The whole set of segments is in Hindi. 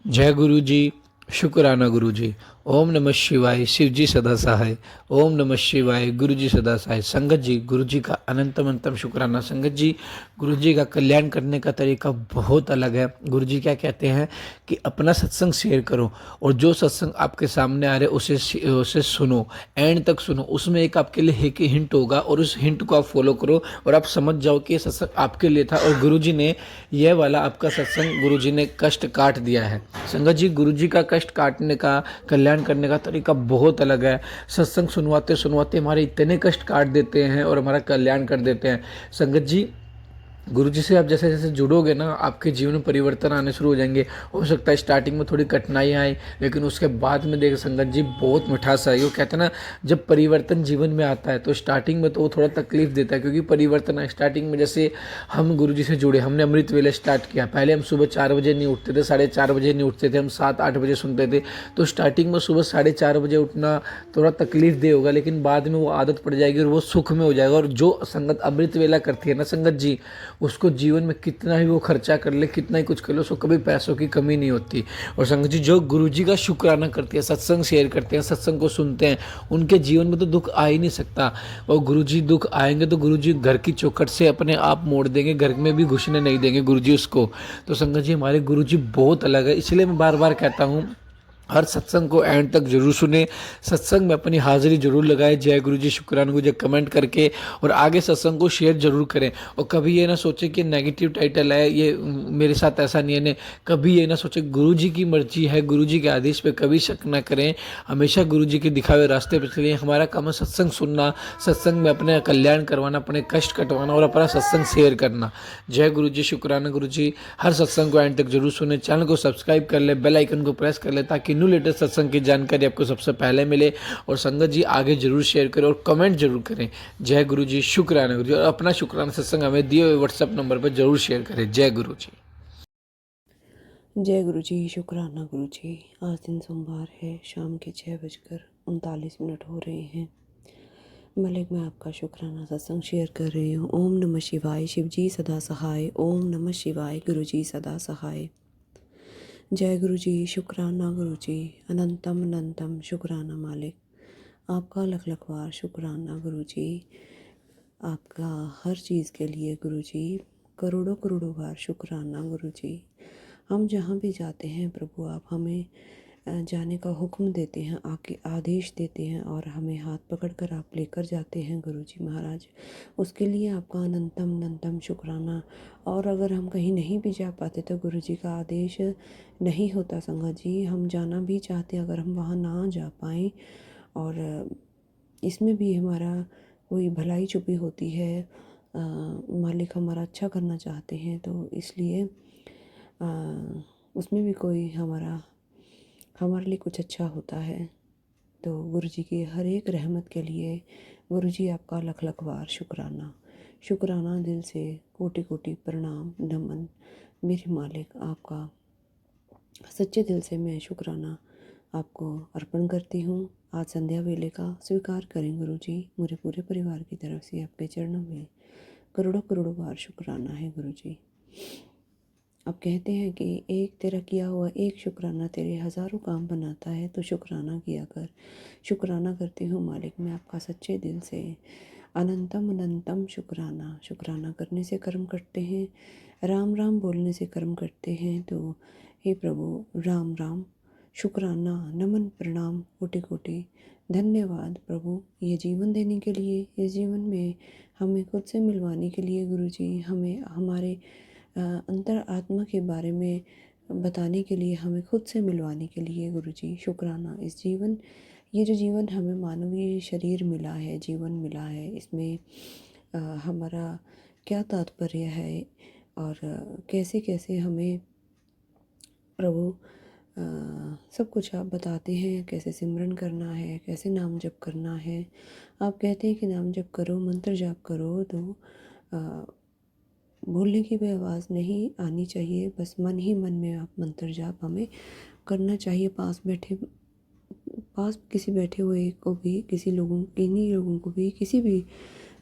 जय गुरु जी। शुक्राना गुरु जी। ओम नमः शिवाय। शिव जी सदा सहाय। ओम नमः शिवाय। गुरु जी सदा सहाय। संगत जी, गुरु जी का अनंतम अनंतम शुक्राना। संगत जी, गुरु जी का कल्याण करने का तरीका बहुत अलग है। गुरु जी क्या कहते हैं कि अपना सत्संग शेयर करो, और जो सत्संग आपके सामने आ रहे उसे उसे सुनो, एंड तक सुनो। उसमें एक आपके लिए एक हिंट होगा, और उस हिंट को आप फॉलो करो, और आप समझ जाओ कि ये सत्संग आपके लिए था, और गुरु जी ने यह वाला आपका सत्संग, गुरु जी ने कष्ट काट दिया है। संगत जी, गुरु जी का कष्ट काटने का, कल्याण करने का तरीका बहुत अलग है। सत्संग सुनवाते सुनवाते हमारे इतने कष्ट काट देते हैं और हमारा कल्याण कर देते हैं। संगत जी, गुरु जी से आप जैसे जैसे जुड़ोगे ना, आपके जीवन में परिवर्तन आने शुरू हो जाएंगे। हो सकता है स्टार्टिंग में थोड़ी कठिनाई आए, लेकिन उसके बाद में देख संगत जी बहुत मिठास आई। वो कहते हैं ना, जब परिवर्तन जीवन में आता है तो स्टार्टिंग में तो वो थोड़ा तकलीफ देता है, क्योंकि परिवर्तन है। स्टार्टिंग में जैसे हम गुरु जी से जुड़े, हमने अमृत वेले स्टार्ट किया। पहले हम सुबह 4 बजे नहीं उठते थे, 4:30 बजे नहीं उठते थे, हम 7-8 बजे सुनते थे। तो स्टार्टिंग में सुबह 4:30 बजे उठना थोड़ा तकलीफ दे होगा, लेकिन बाद में वो आदत पड़ जाएगी और वो सुख में हो जाएगा। और जो संगत अमृत वेला करती है ना संगत जी, उसको जीवन में कितना ही वो खर्चा कर ले, कितना ही कुछ कर ले, उसको कभी पैसों की कमी नहीं होती। और संगत जी, जो गुरु जी का शुक्राना करते हैं, सत्संग शेयर करते हैं, सत्संग को सुनते हैं, उनके जीवन में तो दुख आ ही नहीं सकता। और गुरु जी दुख आएंगे तो गुरु जी घर की चौखट से अपने आप मोड़ देंगे, घर में भी घुसने नहीं देंगे गुरु जी उसको। तो संगत जी, हमारे गुरु जी बहुत अलग है। इसलिए मैं बार बार कहता हूँ, हर सत्संग को एंड तक जरूर सुने, सत्संग में अपनी हाजिरी जरूर लगाए। जय गुरु जी, शुक्राना गुरु जी कमेंट करके, और आगे सत्संग को शेयर जरूर करें। और कभी ये ना सोचे कि नेगेटिव टाइटल है ये, मेरे साथ ऐसा नहीं है ने। कभी ये ना सोचे, गुरु जी की मर्जी है, गुरु जी के आदेश पे कभी शक ना करें। हमेशा गुरु जी के दिखाए हुए रास्ते पर चलिए। हमारा काम है सत्संग सुनना, सत्संग में अपने कल्याण करवाना, अपने कष्ट कटवाना, और अपना सत्संग शेयर करना। जय गुरु जी, शुक्राना गुरु जी। हर सत्संग को एंड तक जरूर सुने, चैनल को सब्सक्राइब कर ले, बेल आइकन को प्रेस कर ले, ताकि न्यू लेटेस्ट सत्संग की जानकारी आपको सबसे पहले मिले। और संगत जी, आगे जरूर शेयर करें और कमेंट जरूर करें। जय गुरु जी, शुक्राना गुरु जी। और अपना शुक्राना सत्संग हमें दिए हुए व्हाट्सएप नंबर पर जरूर शेयर करें। जय गुरु जी। जय गुरु जी, शुक्राना गुरु जी। आज दिन सोमवार है, शाम के 6:39 हो रहे हैं। मलिक मैं आपका शुक्राना सत्संग शेयर कर रही हूँ। ओम नमः शिवाय। शिव जी सदा सहाय। ओम नमः शिवाय। गुरु जी सदा सहाय। जय गुरु जी, शुक्राना गुरु जी। अनंतम अनंतम शुक्राना मालिक। आपका लख लख बार शुक्राना गुरु जी। आपका हर चीज़ के लिए गुरु जी करोड़ों करोड़ों बार शुक्राना गुरु जी। हम जहाँ भी जाते हैं प्रभु, आप हमें जाने का हुक्म देते हैं, आके आदेश देते हैं, और हमें हाथ पकड़कर आप लेकर जाते हैं गुरु जी महाराज। उसके लिए आपका अनंतम अनंतम शुक्राना। और अगर हम कहीं नहीं भी जा पाते तो गुरु जी का आदेश नहीं होता संगत जी, हम जाना भी चाहते अगर हम वहाँ ना जा पाएँ, और इसमें भी हमारा कोई भलाई छुपी होती है। मालिक हमारा अच्छा करना चाहते हैं, तो इसलिए अ, उसमें भी कोई हमारे लिए कुछ अच्छा होता है। तो गुरु जी की हर एक रहमत के लिए गुरु जी आपका लख लख बार शुक्राना। शुक्राना दिल से कोटि कोटि प्रणाम नमन। मेरे मालिक, आपका सच्चे दिल से मैं शुक्राना आपको अर्पण करती हूँ। आज संध्या वेले का स्वीकार करें गुरु जी। मेरे पूरे परिवार की तरफ से आपके चरणों में करोड़ों करोड़ों बार शुक्राना है गुरु जी। अब कहते हैं कि एक तेरा किया हुआ एक शुक्राना तेरे हज़ारों काम बनाता है, तो शुक्राना किया कर। शुक्राना करती हूँ मालिक मैं आपका सच्चे दिल से। अनंतम अनंतम शुक्राना। शुक्राना करने से कर्म करते हैं, राम राम बोलने से कर्म करते हैं। तो हे प्रभु, राम राम, शुक्राना, नमन, प्रणाम, कोटि कोटि धन्यवाद प्रभु, ये जीवन देने के लिए, इस जीवन में हमें खुद से मिलवाने के लिए गुरु जी, हमें हमारे अंतर आत्मा के बारे में बताने के लिए, हमें खुद से मिलवाने के लिए गुरु जी शुक्राना। इस जीवन, ये जो जीवन हमें मानवीय शरीर मिला है, जीवन मिला है, इसमें हमारा क्या तात्पर्य है, और कैसे कैसे हमें प्रभु सब कुछ आप बताते हैं, कैसे सिमरन करना है, कैसे नाम जप करना है। आप कहते हैं कि नाम जप करो, मंत्र जाप करो, तो बोलने की भी आवाज़ नहीं आनी चाहिए, बस मन ही मन में आप मंत्र जाप हमें करना चाहिए। पास किसी बैठे हुए को भी, किसी लोगों, किन्हीं लोगों को भी, किसी भी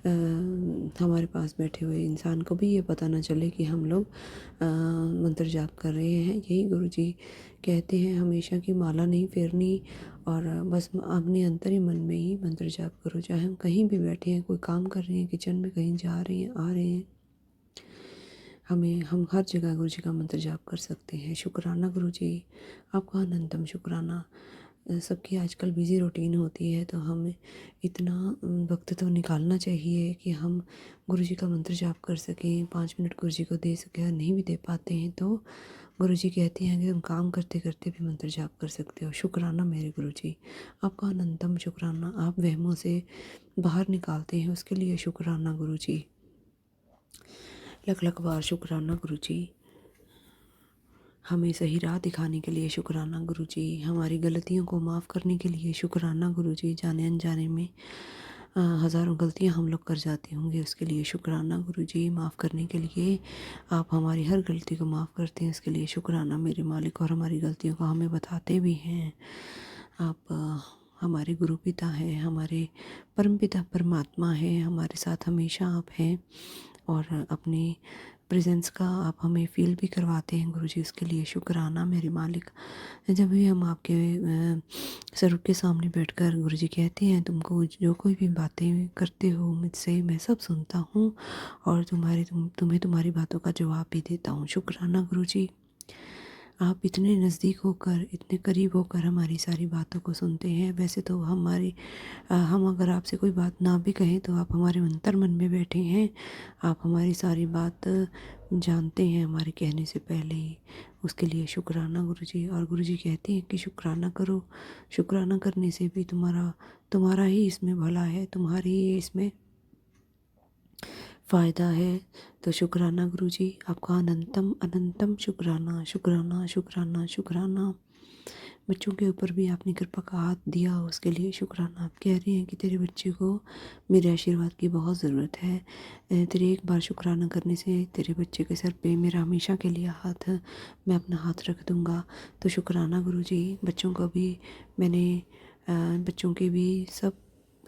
हमारे पास बैठे हुए इंसान को भी ये पता ना चले कि हम लोग मंत्र जाप कर रहे हैं। यही गुरुजी कहते हैं हमेशा कि माला नहीं फेरनी और बस अपने अंतर ही मन में ही मंत्र जाप करो। चाहे हम कहीं भी बैठे हैं, कोई काम कर रहे हैं, किचन में कहीं जा रहे हैं, आ रहे हैं, हम हर जगह गुरु जी का मंत्र जाप कर सकते हैं। शुक्राना गुरु जी, आपका अनंतम शुक्राना। सबकी आजकल बिज़ी रूटीन होती है, तो हमें इतना वक्त तो निकालना चाहिए कि हम गुरु जी का मंत्र जाप कर सकें, 5 मिनट गुरु जी को दे सकें। और नहीं भी दे पाते हैं तो गुरु जी कहते हैं कि तुम काम करते करते भी मंत्र जाप कर सकते हो। शुक्राना मेरे गुरु जी, आपका अनंतम शुक्राना। आप वहमों से बाहर निकालते हैं, उसके लिए शुक्राना गुरु जी। लख लख बार शुक्राना गुरु जी। हमें सही राह दिखाने के लिए शुक्राना गुरु जी। हमारी गलतियों को माफ़ करने के लिए शुक्राना गुरु जी। जाने अनजाने में हज़ारों गलतियां हम लोग कर जाते होंगे, उसके लिए शुक्राना गुरु जी। माफ़ करने के लिए आप हमारी हर गलती को माफ़ करते हैं, उसके लिए शुक्राना मेरे मालिक। और हमारी गलतियों को हमें बताते भी हैं। आप हमारे गुरु पिता हैं, हमारे परम पिता परमात्मा हैं, हमारे साथ हमेशा आप हैं और अपने प्रेजेंस का आप हमें फील भी करवाते हैं गुरु जी, उसके लिए शुक्राना मेरे मालिक। जब भी हम आपके स्वरूप के सामने बैठकर गुरु जी कहते हैं तुमको जो कोई भी बातें करते हो मुझसे, मैं सब सुनता हूँ और तुम्हें तुम्हारी बातों का जवाब भी देता हूँ। शुक्राना गुरु जी, आप इतने नज़दीक होकर, इतने करीब होकर हमारी सारी बातों को सुनते हैं। वैसे तो हम अगर आपसे कोई बात ना भी कहें तो आप हमारे अंतर मन में बैठे हैं। आप हमारी सारी बात जानते हैं हमारे कहने से पहले ही, उसके लिए शुक्राना गुरुजी। और गुरुजी कहते हैं कि शुक्राना करो, शुक्राना करने से भी तुम्हारा ही इसमें भला है, तुम्हारी ही इसमें फ़ायदा है। तो शुक्राना गुरुजी, आपका अनंतम अनंतम शुक्राना शुक्राना शुक्राना शुक्राना। बच्चों के ऊपर भी आपने कृपा का हाथ दिया, उसके लिए शुक्राना। आप कह रहे हैं कि तेरे बच्चे को मेरे आशीर्वाद की बहुत ज़रूरत है। तेरे एक बार शुक्राना करने से तेरे बच्चे के सर पे मेरा हमेशा के लिए मैं अपना हाथ रख दूँगा। तो शुक्राना गुरुजी। बच्चों को भी मैंने बच्चों के भी सब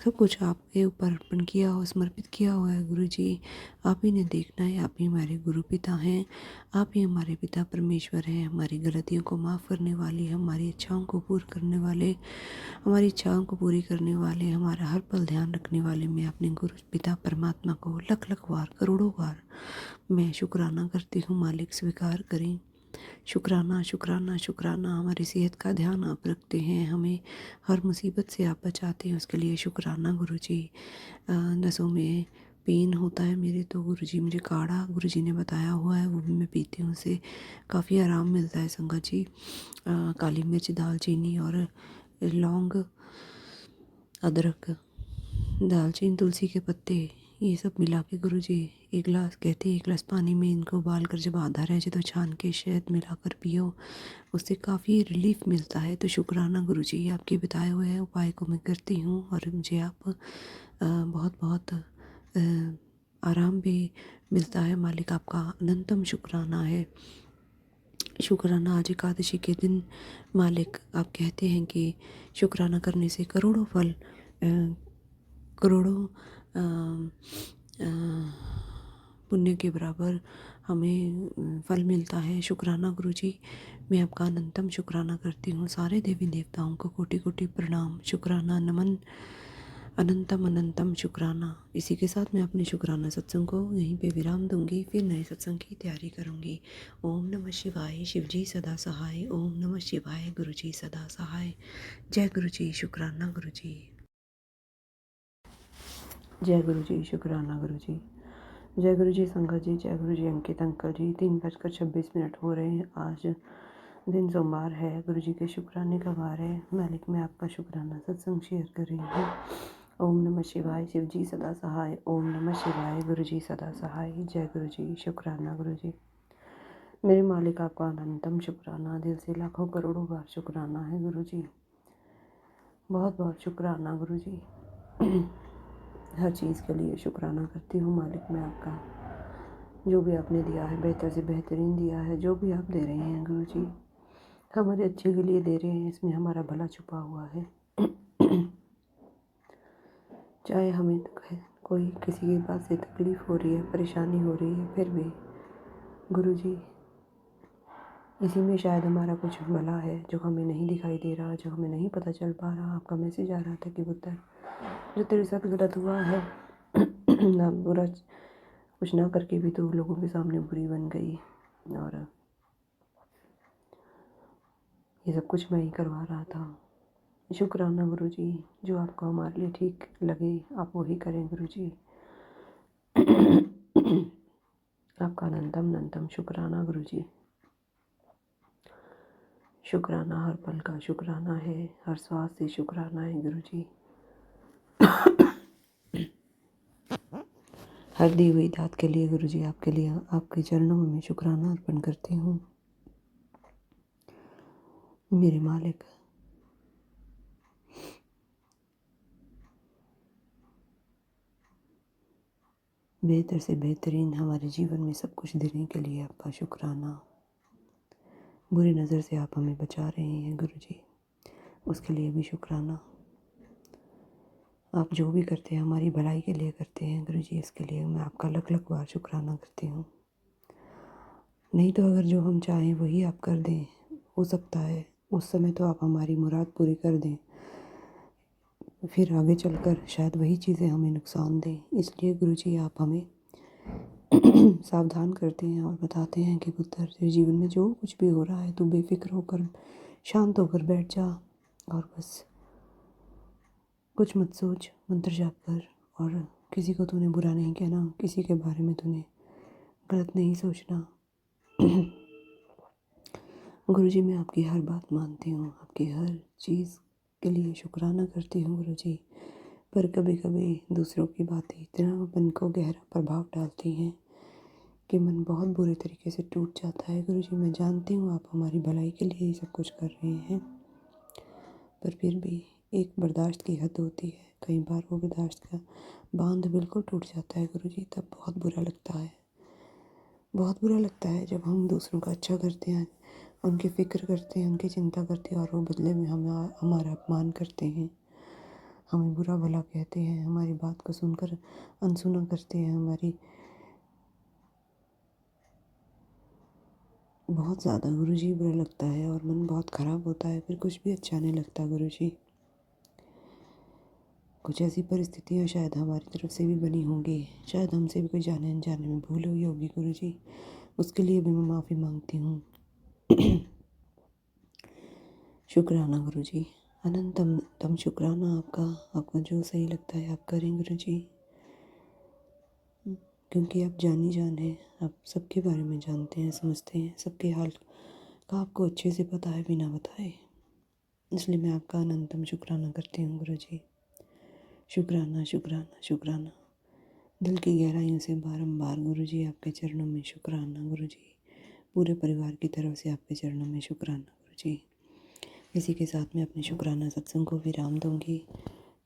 कुछ आपके ऊपर अर्पण किया हो, समर्पित किया हुआ है गुरुजी। आप ही ने देखना है, आप ही हमारे गुरु पिता हैं, आप ही हमारे पिता परमेश्वर हैं। हमारी गलतियों को माफ़ करने वाले, हमारी इच्छाओं को पूर्ण करने वाले, हमारी इच्छाओं को पूरी करने वाले, हमारा हर पल ध्यान रखने वाले, मैं अपने गुरु पिता परमात्मा को लख लख बार, करोड़ों बार मैं शुक्राना करती हूँ। मालिक स्वीकार करें। शुक्राना शुक्राना शुक्राना। हमारी सेहत का ध्यान आप रखते हैं, हमें हर मुसीबत से आप बचाते हैं, उसके लिए शुक्राना गुरुजी। नसों में पेन होता है मेरे, तो गुरुजी मुझे काढ़ा गुरुजी ने बताया हुआ है, वो भी मैं पीती हूँ, उससे काफ़ी आराम मिलता है संगत जी। काली मिर्च, दालचीनी और लौंग, अदरक, दालचीनी, तुलसी के पत्ते, ये सब मिला के गुरुजी एक गिलास, कहते हैं एक गिलास पानी में इनको उबाल कर जब आधा रह जाए तो छान के शहद मिलाकर पियो, उससे काफ़ी रिलीफ मिलता है। तो शुक्राना गुरुजी, आपके बताए हुए उपाय को मैं करती हूँ और मुझे आप बहुत बहुत आराम भी मिलता है। मालिक आपका अनंतम शुक्राना है। शुक्राना आज एकादशी के दिन मालिक आप कहते हैं कि शुक्राना करने से करोड़ों फल, करोड़ों पुण्य के बराबर हमें फल मिलता है। शुक्राना गुरुजी, मैं आपका अनंतम शुक्राना करती हूँ। सारे देवी देवताओं को कोटि कोटि प्रणाम, शुक्राना, नमन, अनंतम अनंतम शुक्राना। इसी के साथ मैं अपने शुक्राना सत्संग को यहीं पे विराम दूंगी, फिर नए सत्संग की तैयारी करूंगी। ओम नमः शिवाय, शिवजी सदा सहाय। ओम नमः शिवाय, गुरुजी सदा सहाय। जय गुरुजी, शुक्राना गुरुजी। जय गुरुजी, शुक्राना गुरुजी। जय गुरुजी संगत जी, जय गुरुजी अंकित अंकल जी। 3:26 हो रहे हैं। आज दिन सोमवार है, गुरुजी के शुक्राने का वार है। मालिक मैं आपका शुक्राना सत्संग शेयर कर रही हूँ। ओम नमः शिवाय, शिवजी सदा सहाय। ओम नमः शिवाय, गुरुजी सदा सहाय। जय गुरुजी, शुक्राना गुरुजी। मेरे मालिक आपका अनंतम शुक्राना, दिल से लाखों करोड़ों बार शुक्राना है गुरुजी। बहुत बहुत शुक्राना गुरुजी। हर चीज़ के लिए शुक्राना करती हूँ मालिक मैं आपका। जो भी आपने दिया है बेहतर से बेहतरीन दिया है, जो भी आप दे रहे हैं गुरुजी हमारे अच्छे के लिए दे रहे हैं, इसमें हमारा भला छुपा हुआ है। चाहे हमें कोई किसी की बात से तकलीफ़ हो रही है, परेशानी हो रही है, फिर भी गुरुजी इसी में शायद हमारा कुछ भला है जो हमें नहीं दिखाई दे रहा, जो हमें नहीं पता चल पा रहा। आपका मैसेज आ रहा था कि पुत्र, जो तेरे साथ गलत हुआ है ना, बुरा कुछ ना करके भी तो लोगों के सामने बुरी बन गई, और ये सब कुछ मैं ही करवा रहा था। शुक्राना गुरुजी, जो आपको हमारे लिए ठीक लगे आप वही करें गुरुजी। आपका अनंतम अनंतम शुक्राना गुरुजी। शुक्राना हर पल का शुक्राना है, हर श्वास से शुक्राना है गुरुजी। हर दी हुई दात के लिए गुरुजी, आपके लिए आपके चरणों में मैं शुक्राना अर्पण करती हूँ मेरे मालिक। बेहतर से बेहतरीन हमारे जीवन में सब कुछ देने के लिए आपका शुक्राना। बुरी नज़र से आप हमें बचा रहे हैं गुरुजी, उसके लिए भी शुक्राना। आप जो भी करते हैं हमारी भलाई के लिए करते हैं गुरुजी, इसके लिए मैं आपका लख लख बार शुक्राना करती हूँ। नहीं तो अगर जो हम चाहें वही आप कर दें, हो सकता है उस समय तो आप हमारी मुराद पूरी कर दें, फिर आगे चलकर शायद वही चीज़ें हमें नुकसान दें। इसलिए गुरुजी आप हमें सावधान करते हैं और बताते हैं कि पुत्र, तेरे जीवन में जो कुछ भी हो रहा है तू बेफिक्र होकर शांत होकर बैठ जा और बस कुछ मत सोच, मंत्र जाप कर, और किसी को तूने बुरा नहीं कहना, किसी के बारे में तूने गलत नहीं सोचना। गुरुजी मैं आपकी हर बात मानती हूँ, आपकी हर चीज़ के लिए शुक्राना करती हूँ गुरुजी, पर कभी कभी दूसरों की बातें इतना मन को गहरा प्रभाव डालती हैं कि मन बहुत बुरे तरीके से टूट जाता है। गुरुजी मैं जानती हूँ आप हमारी भलाई के लिए ही सब कुछ कर रहे हैं, पर फिर भी एक बर्दाश्त की हद होती है। कई बार वो बर्दाश्त का बांध बिल्कुल टूट जाता है गुरुजी, तब बहुत बुरा लगता है। बहुत बुरा लगता है जब हम दूसरों का अच्छा करते हैं, उनकी फ़िक्र करते हैं, उनकी चिंता करते हैं, और वो बदले में हमारा अपमान करते हैं, हमें बुरा भला कहते हैं, हमारी बात को सुनकर अनसुना करते हैं। हमारी बहुत ज़्यादा गुरुजी बुरा लगता है और मन बहुत ख़राब होता है, फिर कुछ भी अच्छा नहीं लगता गुरुजी। कुछ ऐसी परिस्थितियाँ शायद हमारी तरफ से भी बनी होंगी, शायद हमसे भी कोई जाने अनजाने में भूल हुई होगी गुरुजी, उसके लिए भी मैं माफ़ी मांगती हूँ। शुक्राना गुरुजी, अनंतम तम शुक्राना आपका। आपको जो सही लगता है आप करें गुरुजी, क्योंकि आप जानी जान हैं, आप सबके बारे में जानते हैं, समझते हैं, सबके हाल का आपको अच्छे से पता है बिना बताए। इसलिए मैं आपका अनंतम शुक्राना करती हूँ गुरुजी। शुक्राना शुक्राना शुक्राना, दिल की गहराइयों से बारंबार गुरुजी आपके चरणों में शुक्राना गुरुजी। पूरे परिवार की तरफ से आपके चरणों में शुक्राना गुरुजी। इसी के साथ मैं अपने शुक्राना सत्संग को विराम दूंगी,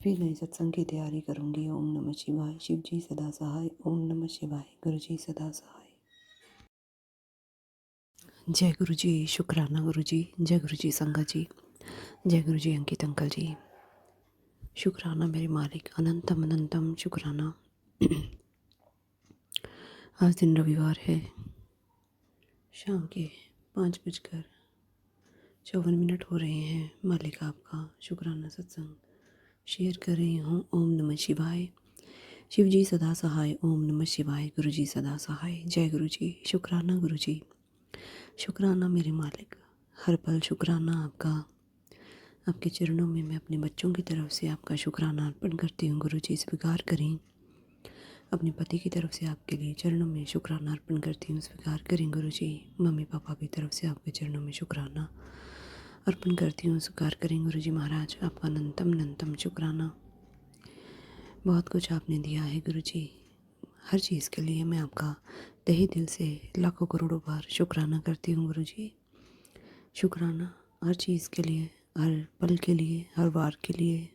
फिर नई सत्संग की तैयारी करूंगी। ओम नमः शिवाय, शिव जी सदा सहाय। ओम नमः शिवाय, गुरु जी सदा सहाय। जय गुरु जी, शुक्राना गुरु जी, जय गुरु जी संगत जी, जय गुरु जी अंकित अंकल जी। शुक्राना मेरे मालिक, अनंतम अनंतम शुक्राना। आज दिन रविवार है, शाम के 5:54 हो रहे हैं। मालिक आपका शुक्राना सत्संग शेयर कर रही हूँ। ओम नमः शिवाय, शिव जी सदा सहाय। ओम नमः शिवाय, गुरु जी सदा सहाय। जय गुरु जी, शुक्राना गुरु जी, शुक्राना मेरे मालिक, हर पल शुक्राना आपका। आपके चरणों में मैं अपने बच्चों की तरफ से आपका शुक्राना अर्पण करती हूँ गुरु जी, स्वीकार करें। अपने पति की तरफ से आपके लिए चरणों में शुक्राना अर्पण करती हूँ, स्वीकार करें गुरु जी। मम्मी पापा की तरफ से आपके चरणों में शुक्राना अर्पण करती हूँ, स्वीकार करें गुरु जी महाराज। आपका अनंतम अनंतम शुक्राना। बहुत कुछ आपने दिया है गुरु जी, हर चीज़ के लिए मैं आपका तहे दिल से लाखों करोड़ों बार शुक्राना करती हूँ गुरु जी। शुक्राना हर चीज़ के लिए, हर पल के लिए, हर वार के लिए।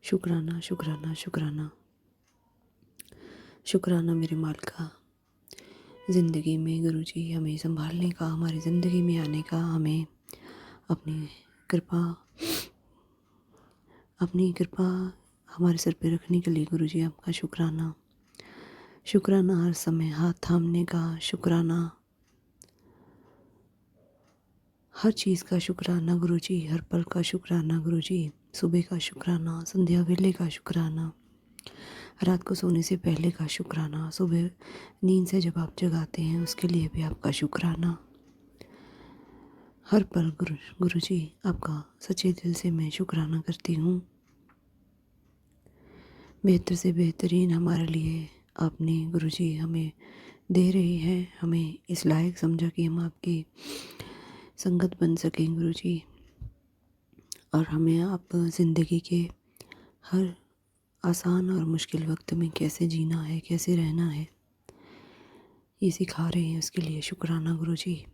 शुक्राना शुक्राना शुक्राना शुक्राना मेरे मालिका। ज़िंदगी में गुरु जी हमें संभालने का, हमारी ज़िंदगी में आने का, हमें अपनी कृपा हमारे सिर पे रखने के लिए गुरुजी आपका शुक्राना। शुक्राना हर समय हाथ थामने का, शुक्राना हर चीज़ का शुक्राना गुरुजी, हर पल का शुक्राना गुरुजी, सुबह का शुक्राना, संध्या वेले का शुक्राना, रात को सोने से पहले का शुक्राना, सुबह नींद से जब आप जगाते हैं उसके लिए भी आपका शुक्राना। हर पल गुरुजी आपका सच्चे दिल से मैं शुक्राना करती हूँ। बेहतर से बेहतरीन हमारे लिए आपने गुरुजी हमें दे रहे हैं, हमें इस लायक समझा कि हम आपकी संगत बन सकें गुरुजी, और हमें आप ज़िंदगी के हर आसान और मुश्किल वक्त में कैसे जीना है, कैसे रहना है, ये सिखा रहे हैं। उसके लिए शुक्राना गुरुजी।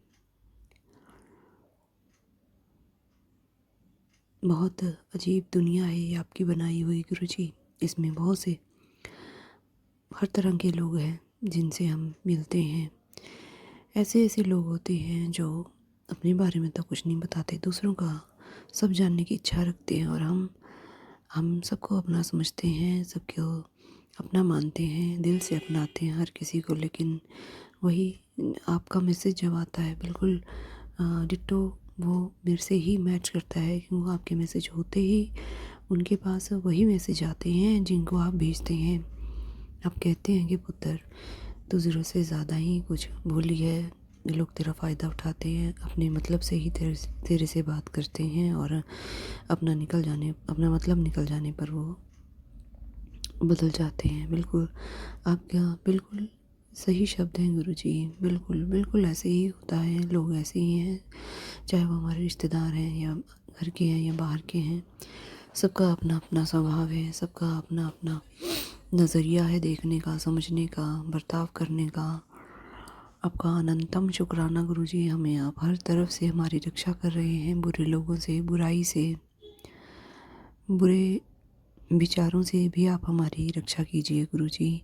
बहुत अजीब दुनिया है ये आपकी बनाई हुई गुरुजी। इसमें बहुत से हर तरह के लोग हैं जिनसे हम मिलते हैं। ऐसे ऐसे लोग होते हैं जो अपने बारे में तो कुछ नहीं बताते, दूसरों का सब जानने की इच्छा रखते हैं, और हम सबको अपना समझते हैं, सबको अपना मानते हैं, दिल से अपनाते हैं हर किसी को। लेकिन वही आपका मैसेज जब आता है बिल्कुल डिट्टो वो मेरे से ही मैच करता है, क्योंकि आपके मैसेज होते ही उनके पास वही मैसेज आते हैं जिनको आप भेजते हैं। आप कहते हैं कि पुत्र तू ज़रूरत से ज़्यादा ही कुछ भूली है, ये लोग तेरा फ़ायदा उठाते हैं, अपने मतलब से ही तेरे से बात करते हैं, और अपना मतलब निकल जाने पर वो बदल जाते हैं। बिल्कुल आपका बिल्कुल सही शब्द हैं गुरुजी। बिल्कुल बिल्कुल ऐसे ही होता है, लोग ऐसे ही हैं, चाहे वो हमारे रिश्तेदार हैं या घर के हैं या बाहर के हैं। सबका अपना अपना स्वभाव है, सबका अपना अपना नज़रिया है देखने का, समझने का, बर्ताव करने का। आपका अनंतम शुक्राना गुरुजी, हमें आप हर तरफ से हमारी रक्षा कर रहे हैं, बुरे लोगों से, बुराई से, बुरे विचारों से भी आप हमारी रक्षा कीजिए गुरुजी।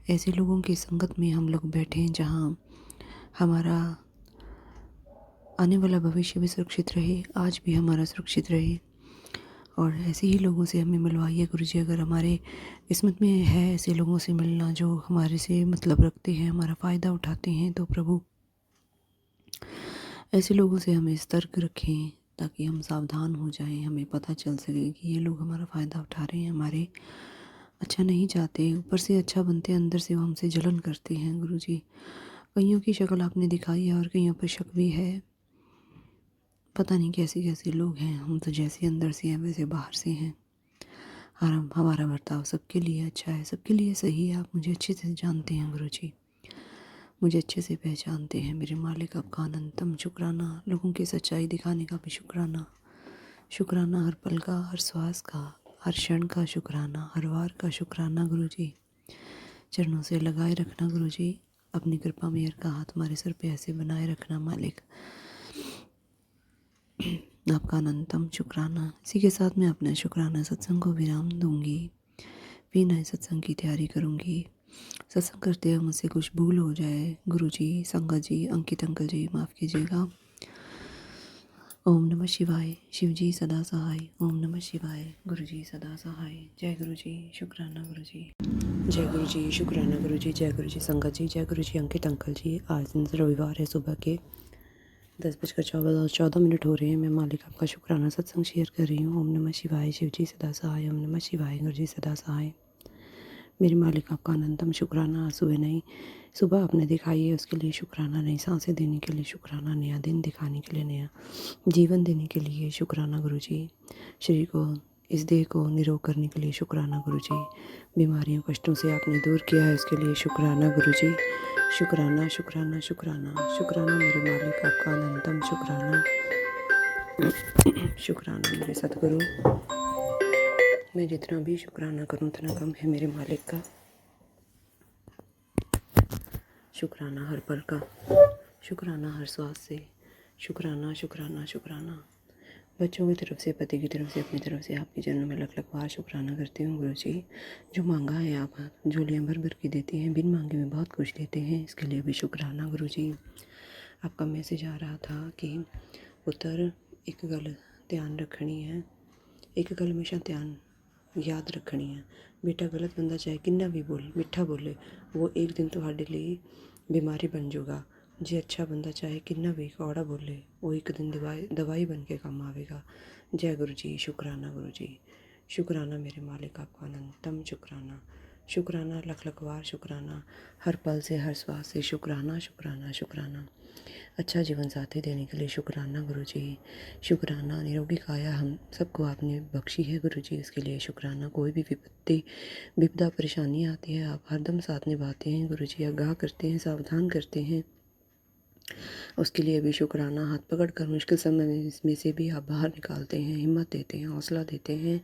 ऐसे लोगों की संगत में हम लोग बैठें जहाँ हमारा आने वाला भविष्य भी सुरक्षित रहे, आज भी हमारा सुरक्षित रहे, और ऐसे ही लोगों से हमें मिलवाइए गुरुजी। अगर हमारे किस्मत में है ऐसे लोगों से मिलना जो हमारे से मतलब रखते हैं, हमारा फ़ायदा उठाते हैं, तो प्रभु ऐसे लोगों से हमें सतर्क रखें ताकि हम सावधान हो जाएं, हमें पता चल सके कि ये लोग हमारा फ़ायदा उठा रहे हैं, हमारे अच्छा नहीं चाहते, ऊपर से अच्छा बनते हैं, अंदर से वो हमसे जलन करते हैं गुरुजी। कईयों की शक्ल आपने दिखाई है और कईयों पर शक भी है। पता नहीं कैसे कैसे लोग हैं, हम तो जैसे अंदर से हैं वैसे बाहर से हैं। हमारा बर्ताव सबके लिए अच्छा है, सबके लिए सही है। आप मुझे अच्छे से जानते हैं गुरुजी, मुझे अच्छे से पहचानते हैं मेरे मालिक। आपका अनंतम शुक्राना, लोगों की सच्चाई दिखाने का भी शुक्राना। शुक्राना हर पल का, हर श्वास का, हर क्षण का शुक्राना, हर वार का शुक्राना गुरुजी। चरणों से लगाए रखना गुरुजी, अपनी कृपा मेहर का हाथ हमारे सर पे ऐसे बनाए रखना मालिक। आपका अनंतम शुक्राना। इसी के साथ मैं अपना शुक्राना सत्संग को विराम दूंगी, फिर नए सत्संग की तैयारी करूंगी। सत्संग करते हुए मुझसे कुछ भूल हो जाए गुरुजी, संगत जी, अंकित अंकल जी, माफ़ कीजिएगा। ओम नमः शिवाय, शिवजी सदा सहाय। ओम नमः शिवाय, गुरुजी सदा सहाय। जय गुरुजी, शुक्राना गुरुजी। जय गुरुजी, शुक्राना गुरुजी। जय गुरुजी संगत जी, जय गुरुजी अंकित अंकल जी। आज दिन रविवार है, सुबह के 10:14 हो रहे हैं। मैं मालिक आपका शुक्राना सत्संग शेयर कर रही हूँ। ओम नमः शिवाय, शिवजी सदा सहाय। ओम नमः शिवाय, गुरुजी सदा सहाय। मेरे मालिक आपका अनंतम शुक्राना। सुबह आपने दिखाई है उसके लिए शुक्राना, नई सांसें देने के लिए शुक्राना, नया दिन दिखाने के लिए, नया जीवन देने के लिए शुक्राना गुरुजी। शरीर को, इस देह को निरोग करने के लिए शुक्राना गुरुजी। बीमारियों कष्टों से आपने दूर किया है उसके लिए शुक्राना गुरुजी। शुक्राना शुक्राना शुक्राना शुक्राना मेरे मालिक आपका अनंतम शुक्राना। शुक्राना मेरे सतगुरु। मैं जितना भी शुक्राना करूं उतना कम है मेरे मालिक का। शुक्राना हर पल का, शुक्राना हर श्वास से, शुक्राना शुक्राना शुक्राना। बच्चों की तरफ से, पति की तरफ से, अपनी तरफ से आपके जन्म में लख लख बार शुक्राना करती हूँ गुरुजी। जो मांगा है आप झोलियाँ भर भर के देते हैं, बिन मांगे में बहुत कुछ देते हैं, इसके लिए भी शुक्राना गुरुजी। आपका मैसेज आ रहा था कि पुत्र एक गल ध्यान रखनी है, एक गल हमेशा ध्यान याद रखनी है। बेटा गलत बंदा चाहे किन्ना भी बोले, मिठा बोले, वो एक दिन ਤੁਹਾਡੇ ਲਈ बीमारी बन जाऊगा। जे अच्छा बंदा चाहे किन्ना भी कौड़ा बोले, वो एक दिन दवाई बन के काम आवेगा। जय गुरु जी, शुक्राना गुरु जी, शुक्राना मेरे मालिक, आपका अनंतम शुक्राना, शुक्राना लख लख बार शुक्राना, हर पल से हर श्वास से शुक्राना शुक्राना शुक्राना। अच्छा जीवन साथी देने के लिए शुक्राना गुरु जी, शुक्राना निरोगी काया हम सबको आपने बख्शी है गुरु जी, इसके लिए शुक्राना। कोई भी विपदा परेशानी आती है, आप हरदम साथ निभाते हैं गुरु जी, आगाह करते हैं, सावधान करते हैं, उसके लिए भी शुक्राना। हाथ पकड़ कर मुश्किल समय में इसमें से भी आप बाहर निकालते हैं, हिम्मत देते हैं, हौसला देते हैं,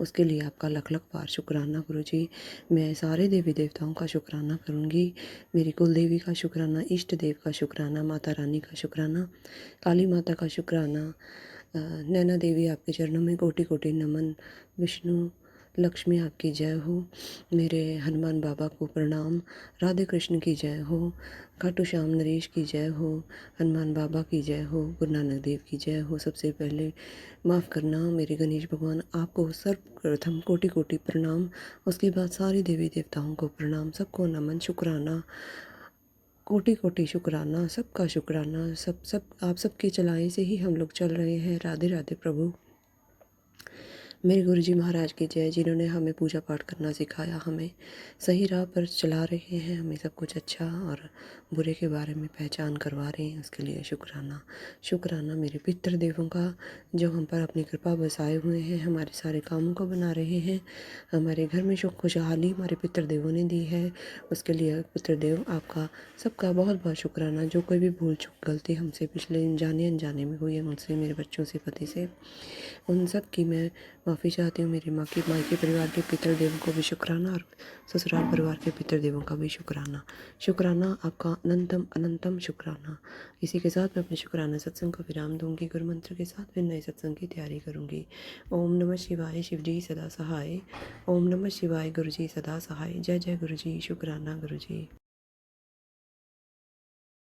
उसके लिए आपका लख लख बार शुक्राना गुरु जी। मैं सारे देवी देवताओं का शुक्राना करूँगी, मेरी कुल देवी का शुक्राना, इष्ट देव का शुक्राना, माता रानी का शुक्राना, काली माता का शुक्राना, नैना देवी आपके चरणों में कोटि कोटि नमन, विष्णु लक्ष्मी आपकी जय हो, मेरे हनुमान बाबा को प्रणाम, राधे कृष्ण की जय हो, खाटू श्याम नरेश की जय हो, हनुमान बाबा की जय हो, गुरु नानक देव की जय हो। सबसे पहले माफ़ करना मेरे गणेश भगवान, आपको सर्वप्रथम कोटि कोटि प्रणाम, उसके बाद सारी देवी देवताओं को प्रणाम, सबको नमन, शुक्राना, कोटि कोटि शुक्राना, सबका शुक्राना। सब आप सबके चलाए से ही हम लोग चल रहे हैं। राधे राधे प्रभु। मेरे गुरु जी महाराज की जय, जिन्होंने हमें पूजा पाठ करना सिखाया, हमें सही राह पर चला रहे हैं, हमें सब कुछ अच्छा और बुरे के बारे में पहचान करवा रहे हैं, उसके लिए शुक्राना। शुक्राना मेरे पितृ देवों का, जो हम पर अपनी कृपा बसाए हुए हैं, हमारे सारे कामों को बना रहे हैं, हमारे घर में सुख खुशहाली हमारे पितृ देवों ने दी है, उसके लिए पितृ देव आपका सबका बहुत बहुत शुक्राना। जो कोई भी भूल चूक गलती हमसे पिछले जाने अनजाने में हुई है, मुझसे, मेरे बच्चों से, पति से, उन सब की मैं माफ़ी चाहती हूँ। मेरी मायके परिवार के पितृ देवों को भी शुक्राना और ससुराल परिवार के पितृ देवों का भी शुक्राना। शुक्राना आपका अनंतम अनंतम शुक्राना। इसी के साथ मैं अपने शुक्राना सत्संग को विराम दूंगी। गुरु मंत्र के साथ फिर नए सत्संग की तैयारी करूंगी। ओम नमः शिवाय, शिव जी सदा सहाय। ओम नमः शिवाय, गुरु जी सदा सहाय। जय जय गुरु जी, शुक्राना गुरु जी।